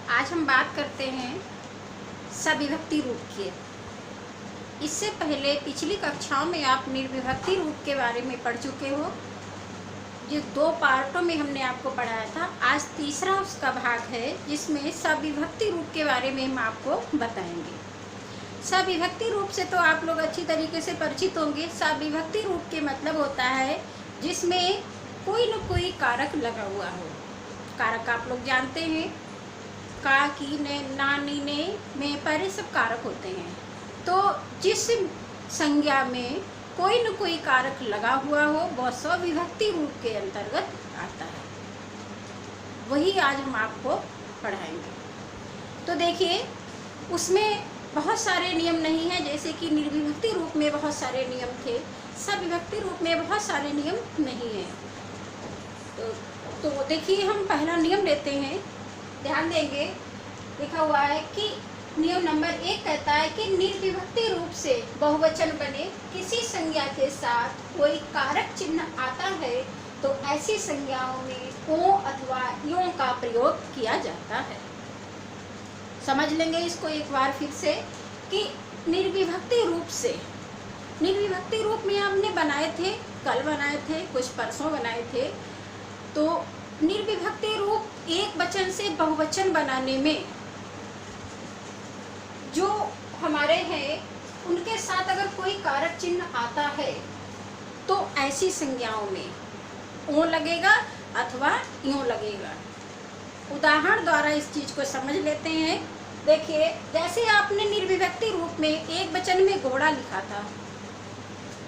आज हम बात करते हैं सविभक्ति रूप की। इससे पहले पिछली कक्षाओं में आप निर्विभक्ति रूप के बारे में पढ़ चुके हो, जो 2 पार्टों में हमने आपको पढ़ाया था। आज तीसरा उसका भाग है जिसमें सविभक्ति रूप के बारे में हम आपको बताएंगे। सविभक्ति रूप से तो आप लोग अच्छी तरीके से परिचित होंगे। सविभक्ति रूप के मतलब होता है जिसमें कोई न कोई कारक लगा हुआ हो। कारक आप लोग जानते हैं, का, की, ने, नानी, ने, में, पर, सब कारक होते हैं। तो जिस संज्ञा में कोई न कोई कारक लगा हुआ हो वह सविभक्ति रूप के अंतर्गत आता है। वही आज हम आपको पढ़ाएंगे। तो देखिए, उसमें बहुत सारे नियम नहीं हैं, जैसे कि निर्विभक्ति रूप में बहुत सारे नियम थे, सविभक्ति रूप में बहुत सारे नियम नहीं हैं। तो देखिए, हम पहला नियम लेते हैं, ध्यान देंगे। लिखा हुआ है कि नियम नंबर 1 कहता है कि निर्विभक्ति रूप से बहुवचन बने किसी संज्ञा के साथ कोई कारक चिन्ह आता है तो ऐसी संज्ञाओं में ओ अथवा यों का प्रयोग किया जाता है। समझ लेंगे इसको एक बार फिर से कि निर्विभक्ति रूप से, निर्विभक्ति रूप में हमने बनाए थे, कल बनाए थे, कुछ परसों बनाए थे। तो निर्विभक्ति रूप एक वचन से बहुवचन बनाने में जो हमारे हैं उनके साथ अगर कोई कारक चिन्ह आता है तो ऐसी संज्ञाओं में ओ लगेगा अथवा यों लगेगा। उदाहरण द्वारा इस चीज को समझ लेते हैं। देखिए, जैसे आपने निर्विभक्ति रूप में एक वचन में घोड़ा लिखा था,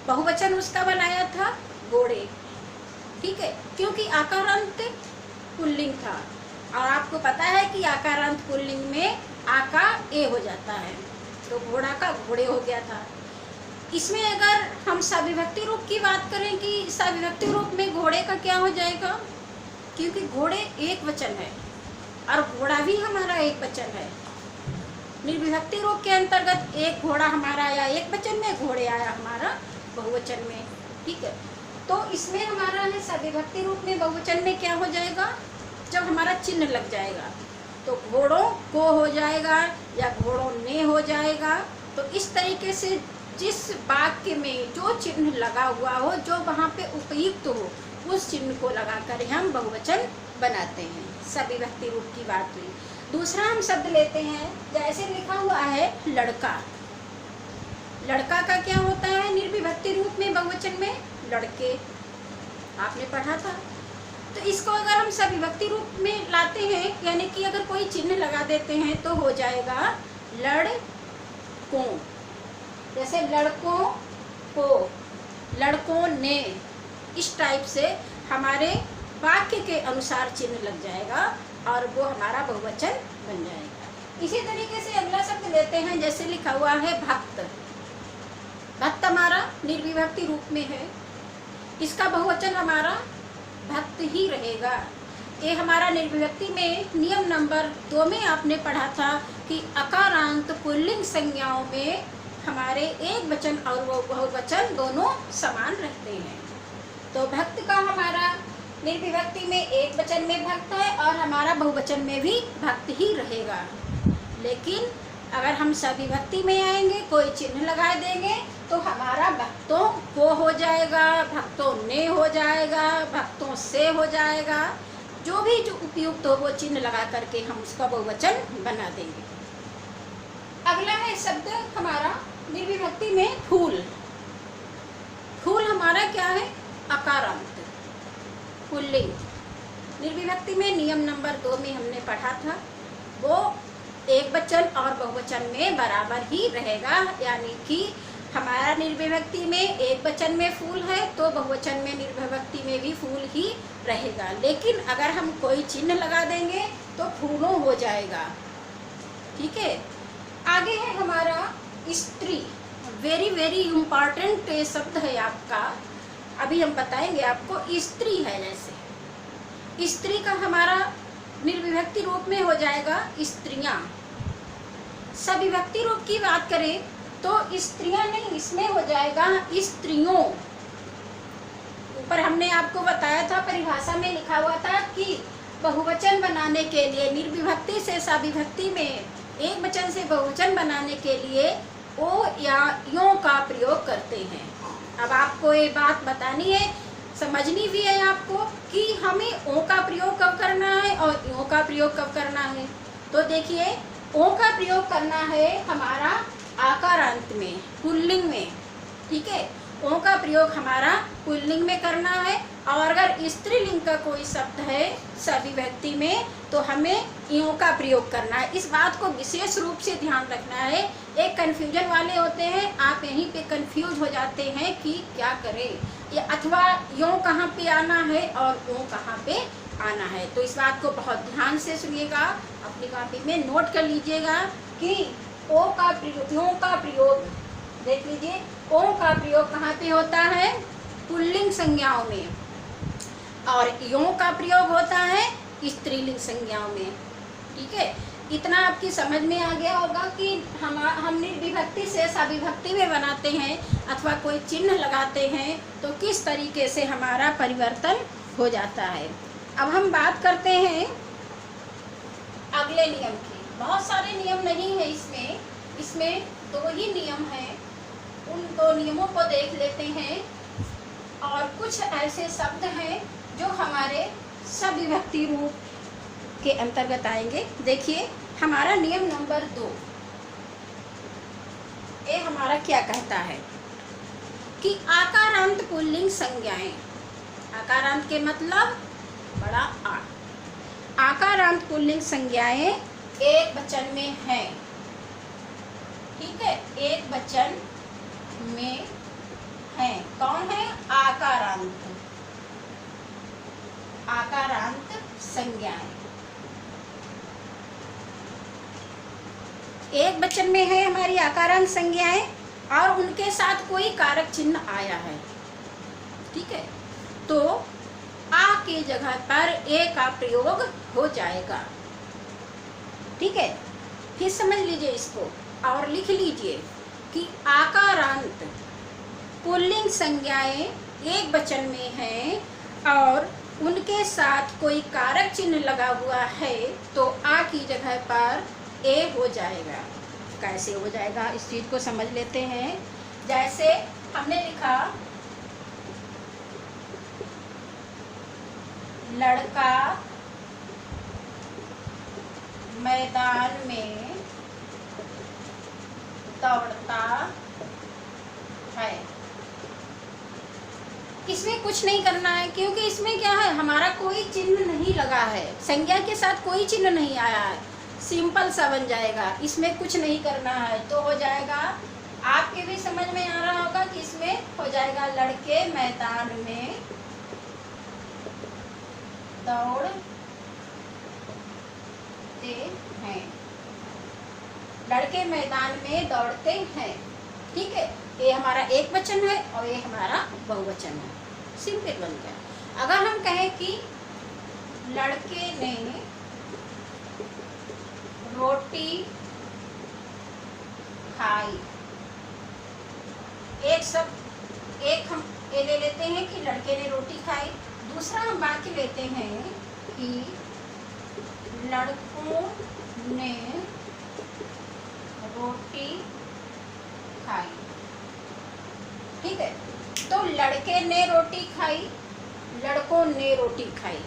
बहुवचन उसका बनाया था घोड़े, ठीक है, क्योंकि आकारांत पुल्लिंग था और आपको पता है कि आकारांत पुल्लिंग में आका ए हो जाता है, तो घोड़ा का घोड़े हो गया था। इसमें अगर हम सविभक्ति रूप की बात करें कि सविभक्ति रूप में घोड़े का क्या हो जाएगा, क्योंकि घोड़े एक वचन है और घोड़ा भी हमारा एक वचन है। निर्विभक्ति रूप के अंतर्गत एक घोड़ा हमारा आया एक वचन में, घोड़े आया हमारा बहुवचन में, ठीक है। तो इसमें हमारा है सविभक्ति रूप में बहुवचन में क्या हो जाएगा, जब हमारा चिन्ह लग जाएगा तो घोड़ों को हो जाएगा या घोड़ों ने हो जाएगा। तो इस तरीके से जिस वाक्य में जो चिन्ह लगा हुआ हो, जो वहाँ पे उपयुक्त हो, उस चिन्ह को लगाकर हम बहुवचन बनाते हैं। सविभक्ति रूप की बात हुई। दूसरा हम शब्द लेते हैं, जैसे लिखा हुआ है लड़का। लड़का का क्या होता है निर्विभक्ति रूप में बहुवचन में, लड़के, आपने पढ़ा था। तो इसको अगर हम सविभक्ति रूप में लाते हैं, यानी कि अगर कोई चिन्ह लगा देते हैं तो हो जाएगा लड़कों। जैसे लड़कों को, लड़कों ने, इस टाइप से हमारे वाक्य के अनुसार चिन्ह लग जाएगा और वो हमारा बहुवचन बन जाएगा। इसी तरीके से अगला शब्द लेते हैं, जैसे लिखा हुआ है भक्त। भक्त हमारा निर्विभक्ति रूप में है, इसका बहुवचन हमारा भक्त ही रहेगा। ये हमारा निर्विभक्ति में नियम नंबर 2 में आपने पढ़ा था कि अकारांत पुल्लिंग संज्ञाओं में हमारे एक वचन और वो बहुवचन दोनों समान रहते हैं। तो भक्त का हमारा निर्विभक्ति में एक वचन में भक्त है और हमारा बहुवचन में भी भक्त ही रहेगा। लेकिन अगर हम सविभक्ति में आएंगे, कोई चिन्ह लगा देंगे तो हमारा भक्तों को हो जाएगा, भक्तों ने हो जाएगा, भक्तों से हो जाएगा। जो भी जो उपयुक्त हो वो चिन्ह लगा करके हम उसका बहुवचन बना देंगे। अगला है शब्द हमारा निर्विभक्ति में फूल। फूल हमारा क्या है, अकारांत पुल्लिंग। निर्विभक्ति में नियम नंबर 2 में हमने पढ़ा था, वो एक वचन और बहुवचन में बराबर ही रहेगा। यानी कि हमारा निर्विभक्ति में एक वचन में फूल है तो बहुवचन में निर्विभक्ति में भी फूल ही रहेगा। लेकिन अगर हम कोई चिन्ह लगा देंगे तो फूलों हो जाएगा, ठीक है। आगे है हमारा स्त्री। वेरी वेरी इम्पॉर्टेंट शब्द है आपका, अभी हम बताएंगे आपको। स्त्री है, जैसे स्त्री का हमारा निर्विभक्ति रूप में हो जाएगा स्त्रियां। सविभक्ति रूप की बात करें तो स्त्रियां नहीं, इसमें हो जाएगा स्त्रियों। ऊपर हमने आपको बताया था, परिभाषा में लिखा हुआ था कि बहुवचन बनाने के लिए, निर्विभक्ति से सविभक्ति में एक वचन से बहुवचन बनाने के लिए ओ या यों का प्रयोग करते हैं। अब आपको ये बात बतानी है, समझनी भी है आपको कि हमें ओ का प्रयोग कब करना है और यों का प्रयोग कब करना है। तो देखिए, ओ का प्रयोग करना है हमारा आकारांत में, पुल्लिंग में, ठीक है। ओ का प्रयोग हमारा पुल्लिंग में करना है, और अगर स्त्रीलिंग का कोई शब्द है सविभक्ति में तो हमें यों का प्रयोग करना है। इस बात को विशेष रूप से ध्यान रखना है। एक कन्फ्यूजन वाले होते हैं, आप यहीं पे कंफ्यूज हो जाते हैं कि क्या करें, या अथवा यों कहाँ पे आना है और ओ कहाँ पे आना है। तो इस बात को बहुत ध्यान से सुनिएगा, अपनी कॉपी में नोट कर लीजिएगा कि ओ का प्रयोग, यों का प्रयोग, देख लीजिए, ओ का प्रयोग कहाँ पे होता है, पुल्लिंग संज्ञाओं में, और यों का प्रयोग होता है स्त्रीलिंग संज्ञाओं में, ठीक है। इतना आपकी समझ में आ गया होगा कि हम निर्विभक्ति से सविभक्ति में बनाते हैं अथवा कोई चिन्ह लगाते हैं तो किस तरीके से हमारा परिवर्तन हो जाता है। अब हम बात करते हैं अगले नियम की। बहुत सारे नियम नहीं है इसमें 2 ही नियम हैं। उन 2 नियमों को देख लेते हैं, और कुछ ऐसे शब्द हैं जो हमारे सविभक्ति रूप के अंतर्गत आएंगे। देखिए, हमारा नियम नंबर 2 ये हमारा क्या कहता है कि आकारांत पुल्लिंग संज्ञाएं, आकारांत के मतलब बड़ा आ, आकारांत पुल्लिंग संज्ञाएं एक वचन में हैं, ठीक है, एक वचन में हैं। कौन है? आकारांत, आकारांत संज्ञाएं एक वचन में है हमारी आकारांत संज्ञाएं, और उनके साथ कोई कारक चिन्ह आया है, ठीक है, तो आ की जगह पर ए का प्रयोग हो जाएगा, ठीक है। फिर समझ लीजिए इसको और लिख लीजिए कि आकारांत पुल्लिंग संज्ञाएं एक वचन में हैं और उनके साथ कोई कारक चिन्ह लगा हुआ है तो आ की जगह पर ए हो जाएगा। कैसे हो जाएगा इस चीज़ को समझ लेते हैं। जैसे हमने लिखा लड़का मैदान में दौड़ता है, इसमें कुछ नहीं करना है क्योंकि इसमें क्या है, हमारा कोई चिन्ह नहीं लगा है, संज्ञा के साथ कोई चिन्ह नहीं आया है, सिंपल सा बन जाएगा, इसमें कुछ नहीं करना है। तो हो जाएगा, आपके भी समझ में आ रहा होगा कि इसमें हो जाएगा लड़के मैदान में दौड़ते हैं, लड़के मैदान में दौड़ते हैं, ठीक है। ये हमारा एक वचन है और ये हमारा बहुवचन है, सिंपल बन गया। अगर हम कहें कि लड़के ने रोटी खाई, एक हम ये ले लेते हैं कि लड़के ने रोटी खाई। दूसरा हम वाक्य लेते हैं कि लड़कों ने रोटी खाई, ठीक है। तो लड़के ने रोटी खाई, लड़कों ने रोटी खाई,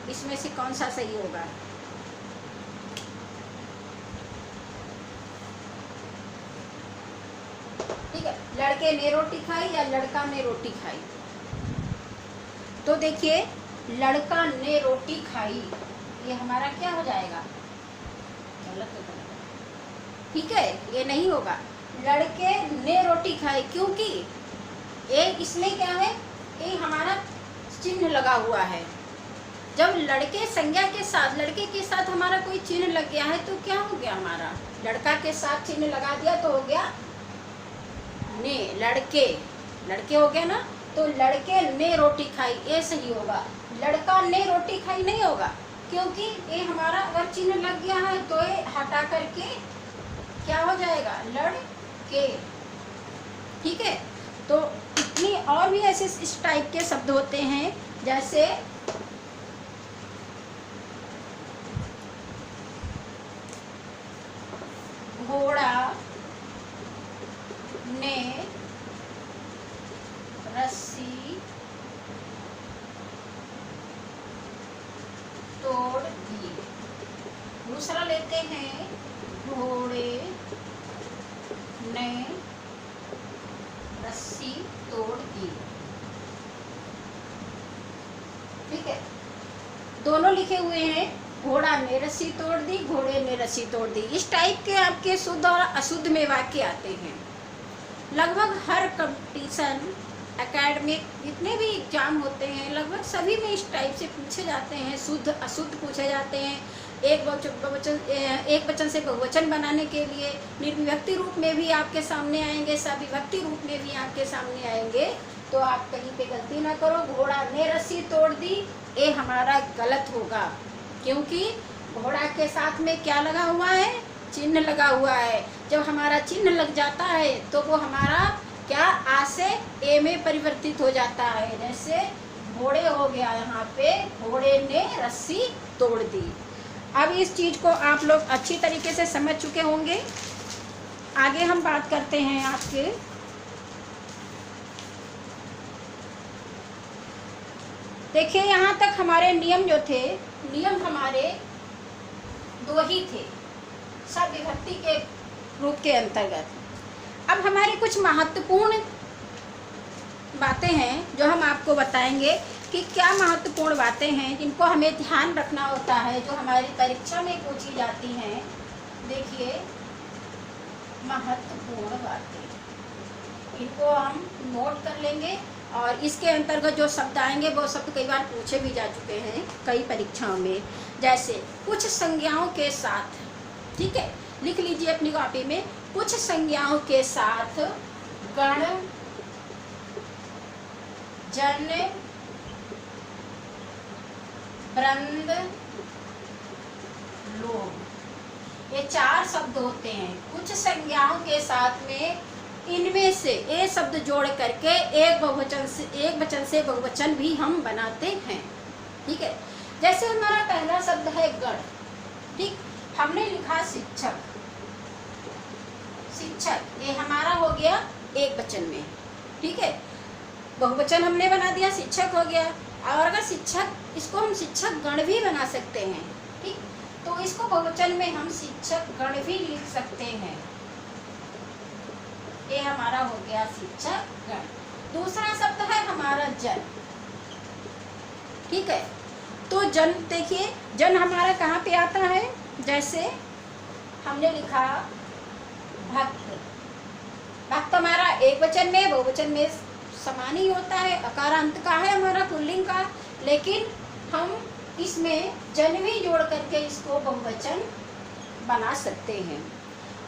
इसमें से कौन सा सही होगा? ठीक है, लड़के ने रोटी खाई या लड़का ने रोटी खाई। तो देखिए, लड़का ने रोटी खाई, ये हमारा क्या हो जाएगा? गलत हो जाएगा, ठीक है, ये नहीं होगा। लड़के ने रोटी खाई, क्योंकि ये इसमें क्या है, ये हमारा चिन्ह लगा हुआ है। जब लड़के संज्ञा के साथ, लड़के के साथ हमारा कोई चिन्ह लग गया है तो क्या हो गया, हमारा लड़का के साथ चिन्ह लगा दिया तो हो गया ने, लड़के लड़के हो गया ना। तो लड़के ने रोटी खाई, ये सही होगा। लड़का ने रोटी खाई नहीं होगा, क्योंकि ये हमारा अगर चिन्ह लग गया है तो ये हटा करके क्या हो जाएगा, लड़के, ठीक है। तो इतनी और भी ऐसे इस टाइप के शब्द होते हैं, जैसे घोड़ा ने रस्सी तोड़ दी। दूसरा लेते हैं, घोड़े ने रस्सी तोड़ दी। ठीक है, दोनों लिखे हुए हैं, घोड़ा ने रस्सी तोड़ दी, घोड़े ने रस्सी तोड़ दी। इस टाइप के आपके शुद्ध और अशुद्ध में वाक्य आते हैं। लगभग हर कंपटीशन, एकेडमिक जितने भी एग्जाम होते हैं, लगभग सभी में इस टाइप से पूछे जाते हैं, शुद्ध अशुद्ध पूछे जाते हैं। एक वचन से बहुवचन बनाने के लिए निर्विभक्ति रूप में भी आपके सामने आएंगे, सविभक्ति रूप में भी आपके सामने आएंगे। तो आप कहीं पे गलती ना करो। घोड़ा ने रस्सी तोड़ दी, ये हमारा गलत होगा, क्योंकि घोड़ा के साथ में क्या लगा हुआ है, चिन्ह लगा हुआ है। जब हमारा चिन्ह लग जाता है तो वो हमारा क्या आ से ए में परिवर्तित हो जाता है। जैसे घोड़े हो गया, यहाँ पे घोड़े ने रस्सी तोड़ दी। अब इस चीज़ को आप लोग अच्छी तरीके से समझ चुके होंगे। आगे हम बात करते हैं आपके देखिए, यहाँ तक हमारे नियम जो थे, नियम हमारे दो ही थे सब विभक्ति के रूप के अंतर्गत। अब हमारे कुछ महत्वपूर्ण बातें हैं जो हम आपको बताएंगे कि क्या महत्वपूर्ण बातें हैं जिनको हमें ध्यान रखना होता है, जो हमारी परीक्षा में पूछी जाती हैं। देखिए, महत्वपूर्ण बातें, इनको हम नोट कर लेंगे और इसके अंतर्गत जो शब्द आएंगे वो शब्द कई बार पूछे भी जा चुके हैं कई परीक्षाओं में। जैसे कुछ संज्ञाओं के साथ, ठीक है, लिख लीजिए अपनी कॉपी में, कुछ संज्ञाओं के साथ गण, जन, वृंद, लोग, ये चार शब्द होते हैं। कुछ संज्ञाओं के साथ में इनमें से ए शब्द जोड़ करके एक वचन से बहुवचन भी हम बनाते हैं। ठीक है, जैसे हमारा पहला शब्द है गण। ठीक, हमने लिखा शिक्षक, शिक्षक, ये हमारा हो गया एक वचन में। ठीक है, बहुवचन हमने बना दिया, शिक्षक हो गया। और अगर शिक्षक, इसको हम शिक्षक गण भी बना सकते हैं। ठीक, तो इसको बहुवचन में हम शिक्षक गण भी लिख सकते हैं। ये हमारा हो गया शिक्षक गण। दूसरा शब्द है हमारा जन। ठीक है, तो जन, देखिए जन हमारा कहाँ पे आता है, जैसे हमने लिखा भक्त। भक्त हमारा एक वचन में, बहुवचन में समान ही होता है, अकारांत का है हमारा पुल्लिंग का, लेकिन हम इसमें जन भी जोड़ करके इसको बहुवचन बना सकते हैं।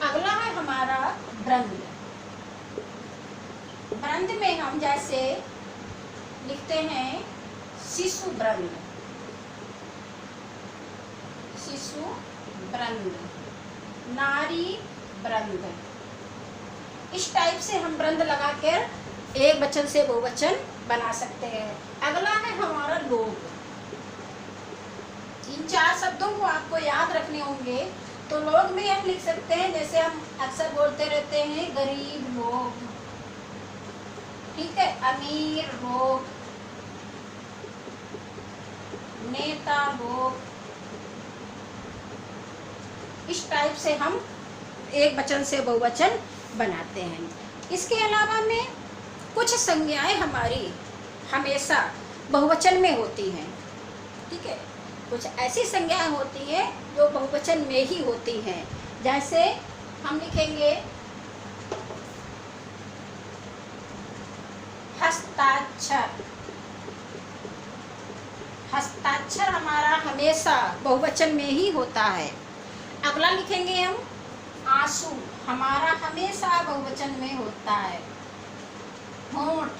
अगला है हमारा वृंद। वृंद में हम जैसे लिखते हैं शिशु वृंद, शिशु वृंद, नारी वृंद। इस टाइप से हम वृंद लगाकर एक वचन से बहुवचन बना सकते हैं। अगला है हमारा लोग। इन चार शब्दों को आपको याद रखने होंगे। तो लोग में हम लिख सकते हैं, जैसे हम अक्सर बोलते रहते हैं, गरीब लोग, ठीक है, अमीर लोग, नेता लोग। इस टाइप से हम एक वचन से बहुवचन बनाते हैं। इसके अलावा में कुछ संज्ञाएं हमारी हमेशा बहुवचन में होती हैं। ठीक है, कुछ ऐसी संज्ञाएं होती हैं जो बहुवचन में ही होती हैं। जैसे हम लिखेंगे हस्ताक्षर। हस्ताक्षर हमारा हमेशा बहुवचन में ही होता है। अगला लिखेंगे हम आंसू, हमारा हमेशा बहुवचन में होता है। होंठ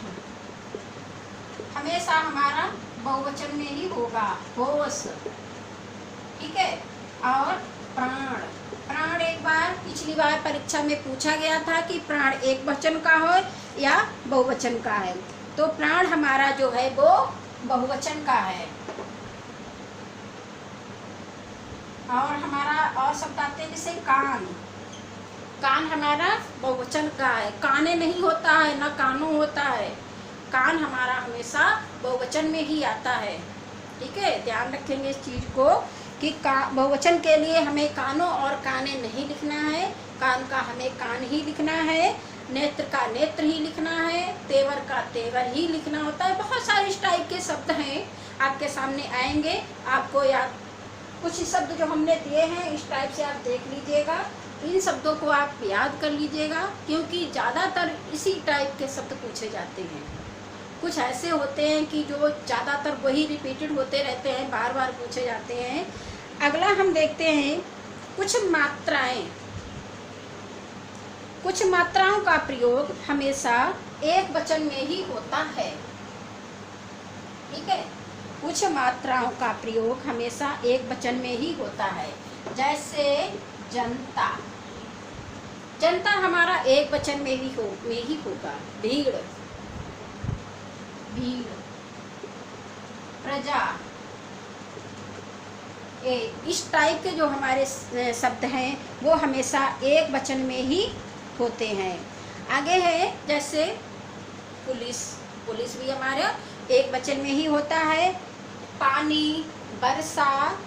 हमेशा हमारा बहुवचन में ही होगा। होश, ठीक है। और प्राण, प्राण एक बार पिछली बार परीक्षा में पूछा गया था कि प्राण एक वचन का हो या बहुवचन का है, तो प्राण हमारा जो है वो बहुवचन का है। और हमारा और शब्द आते हैं जैसे कान, कान हमारा बहुवचन का है, काने नहीं होता है, ना कानों होता है। कान हमारा हमेशा बहुवचन में ही आता है। ठीक है, ध्यान रखेंगे इस चीज़ को कि बहुवचन के लिए हमें कानों और काने नहीं लिखना है, कान का हमें कान ही लिखना है, नेत्र का नेत्र ही लिखना है, तेवर का तेवर ही लिखना होता है। बहुत सारे इस टाइप के शब्द हैं, आपके सामने आएंगे, आपको याद कुछ शब्द जो हमने दिए हैं इस टाइप से आप देख लीजिएगा, इन शब्दों को आप याद कर लीजिएगा, क्योंकि ज़्यादातर इसी टाइप के शब्द पूछे जाते हैं। कुछ ऐसे होते हैं कि जो ज़्यादातर वही रिपीटेड होते रहते हैं, बार बार पूछे जाते हैं। अगला हम देखते हैं कुछ मात्राएं। कुछ मात्राओं का प्रयोग हमेशा एक वचन में ही होता है। ठीक है, कुछ मात्राओं का प्रयोग हमेशा एक वचन में ही होता है। जैसे जनता, जनता हमारा एक वचन में ही होगा। भीड़, भीड़, प्रजा, इस टाइप के जो हमारे शब्द हैं वो हमेशा एक वचन में ही होते हैं। आगे है जैसे पुलिस, पुलिस भी हमारा एक वचन में ही होता है। पानी, वर्षा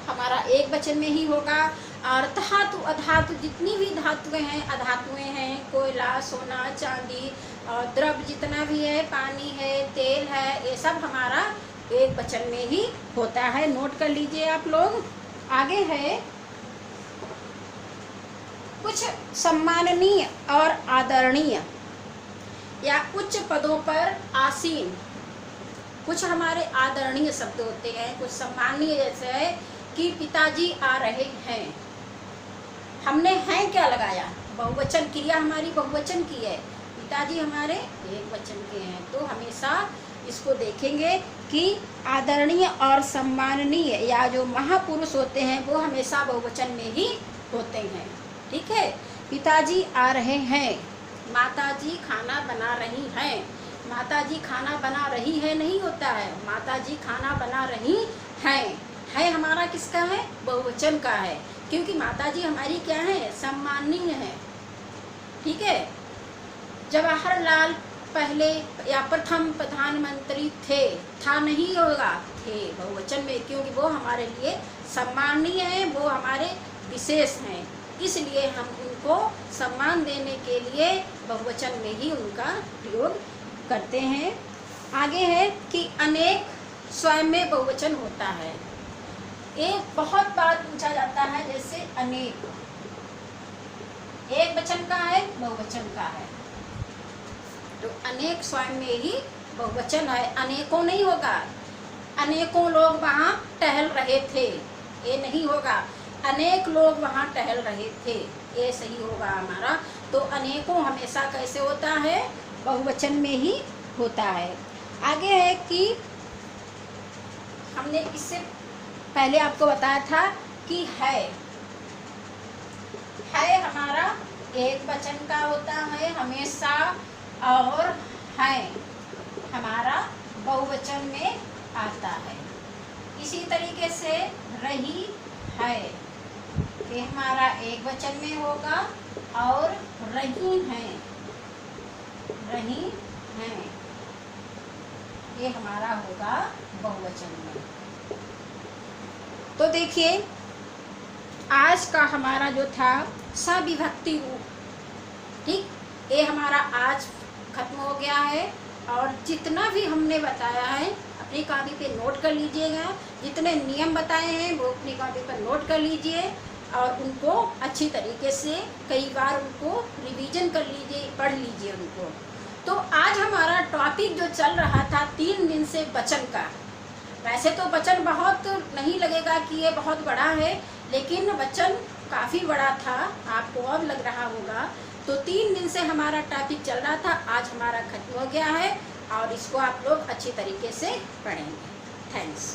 हमारा एक वचन में ही होगा। और धातु अधातु जितनी भी धातुएं हैं, अधातुएं हैं, कोयला, सोना, चांदी और द्रव्य जितना भी है, पानी है, तेल है, ये सब हमारा एक वचन में ही होता है। नोट कर लीजिए आप लोग। आगे है कुछ सम्माननीय और आदरणीय या उच्च पदों पर आसीन, कुछ हमारे आदरणीय शब्द होते हैं, कुछ सम्माननीय, जैसे है कि पिताजी आ रहे हैं। हमने हैं क्या लगाया, बहुवचन, क्रिया हमारी बहुवचन की है, पिताजी हमारे एक वचन के हैं। तो हमेशा इसको देखेंगे कि आदरणीय और सम्माननीय या जो महापुरुष होते हैं वो हमेशा बहुवचन में ही होते हैं। ठीक है, पिताजी आ रहे हैं, माताजी खाना बना रही हैं। माताजी खाना बना रही है नहीं होता है, माताजी खाना बना रही हैं। है हमारा किसका है, बहुवचन का है, क्योंकि माताजी हमारी क्या है, सम्माननीय है। ठीक है, जवाहरलाल पहले या प्रथम प्रधानमंत्री थे, था नहीं होगा, थे बहुवचन में, क्योंकि वो हमारे लिए सम्माननीय है, वो हमारे विशेष हैं, इसलिए हम उनको सम्मान देने के लिए बहुवचन में ही उनका प्रयोग करते हैं। आगे है कि अनेक स्वयं में बहुवचन होता है। एक बहुत बार पूछा जाता है, जैसे अनेक एक वचन का है, बहुवचन का है, तो अनेक स्वयं में ही बहुवचन है, अनेकों नहीं होगा। अनेकों लोग वहाँ टहल रहे थे, ये नहीं होगा, अनेक लोग वहाँ टहल रहे थे, ये सही होगा हमारा। तो अनेकों हमेशा कैसे होता है, बहुवचन में ही होता है। आगे है कि हमने इससे पहले आपको बताया था कि है हमारा एक वचन का होता है हमेशा, और है हमारा बहुवचन में आता है। इसी तरीके से रही है, ये हमारा एक वचन में होगा, और रही हैं ये हमारा होगा बहुवचन में। तो देखिए आज का हमारा जो था सविभक्ति रूप, ठीक, ये हमारा आज खत्म हो गया है। और जितना भी हमने बताया है अपनी कॉपी पे नोट कर लीजिएगा, जितने नियम बताए हैं वो अपनी कॉपी पर नोट कर लीजिए और उनको अच्छी तरीके से कई बार उनको रिवीजन कर लीजिए, पढ़ लीजिए उनको। तो आज हमारा टॉपिक जो चल रहा था 3 दिन से वचन का, वैसे तो वचन बहुत नहीं लगेगा कि ये बहुत बड़ा है, लेकिन वचन काफ़ी बड़ा था, आपको अब लग रहा होगा। तो 3 दिन से हमारा टॉपिक चल रहा था, आज हमारा खत्म हो गया है और इसको आप लोग अच्छी तरीके से पढ़ेंगे। थैंक्स।